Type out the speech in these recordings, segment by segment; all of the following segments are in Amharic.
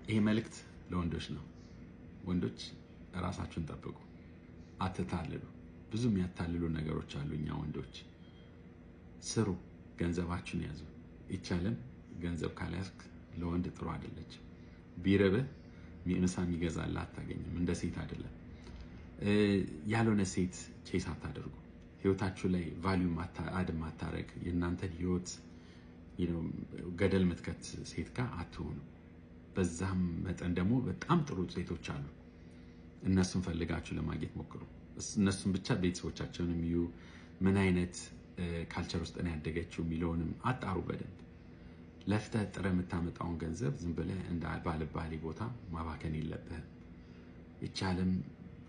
ይሄ መልእክት ለወንዶች ነው። ወንዶች ራሳችሁን ጠብቁ፣ አትታልሉ። ብዙ የሚያታልሉ ነገሮች አሉ። እኛ ወንዶች ስሩ፣ ገንዘባችሁን ያዙ። ይቻለም ገንዘብ ካልያዝክ ለወንድ ጥሩ አይደለች። ቢረብህ ምሳ የሚገዛልህ አታገኝም። እንደ ሴት አይደለም። ያልሆነ ሴት ቼስ አታደርጉ። ህይወታችሁ ላይ ቫልዩ አድ ማታረግ፣ የእናንተን ህይወት ገደል ምትከት ሴት ጋር አትሆኑ። በዛም መጠን ደግሞ በጣም ጥሩ ሴቶች አሉ። እነሱን ፈልጋችሁ ለማግኘት ሞክሩ። እነሱን ብቻ ቤተሰቦቻቸውን የሚዩ ምን አይነት ካልቸር ውስጥ ነው ያደገችው የሚለውንም አጣሩ በደንብ። ለፍተህ ጥረህ የምታመጣውን ገንዘብ ዝም ብለህ እንደ ባልባሌ ቦታ ማባከን የለብህም። ይቻለም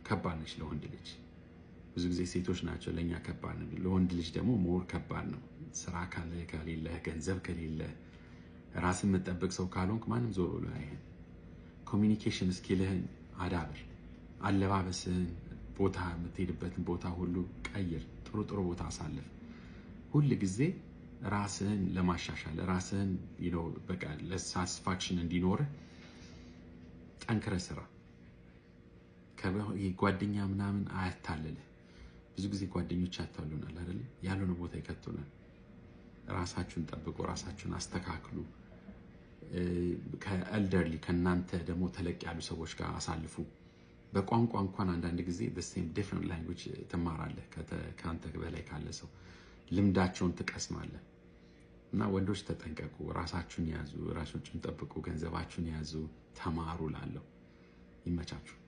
ከባድ ነች ለወንድ ልጅ። ብዙ ጊዜ ሴቶች ናቸው ለኛ ከባድ ነው። ለወንድ ልጅ ደግሞ ሞር ከባድ ነው። ስራ ከሌለ፣ ገንዘብ ከሌለ፣ ራስን መጠበቅ ሰው ካልሆንክ ማንም ዞር ብሎ አይሄን። ኮሚኒኬሽን ስኪልህን አዳብር። አለባበስህን፣ ቦታ የምትሄድበትን ቦታ ሁሉ ቀይር። ጥሩ ጥሩ ቦታ አሳልፍ። ሁል ጊዜ ራስህን ለማሻሻል ራስህን በቃ ለሳቲስፋክሽን እንዲኖርህ ጠንክረህ ስራ። ጓደኛ ምናምን አያታልልህ። ብዙ ጊዜ ጓደኞች ያታሉናል አይደል? ያልሆነ ቦታ ይከቱናል። ራሳችሁን ጠብቁ፣ ራሳችሁን አስተካክሉ። ከኤልደርሊ ከናንተ ደግሞ ተለቅ ያሉ ሰዎች ጋር አሳልፉ። በቋንቋ እንኳን አንዳንድ ጊዜ በሴም ዲፈረንት ላንጉዌጅ ትማራለህ። ከአንተ በላይ ካለ ሰው ልምዳቸውን ትቀስማለህ። እና ወንዶች ተጠንቀቁ፣ ራሳችሁን ያዙ፣ ራሳችሁን ጠብቁ፣ ገንዘባችሁን ያዙ፣ ተማሩ ላለው ይመቻችሁ።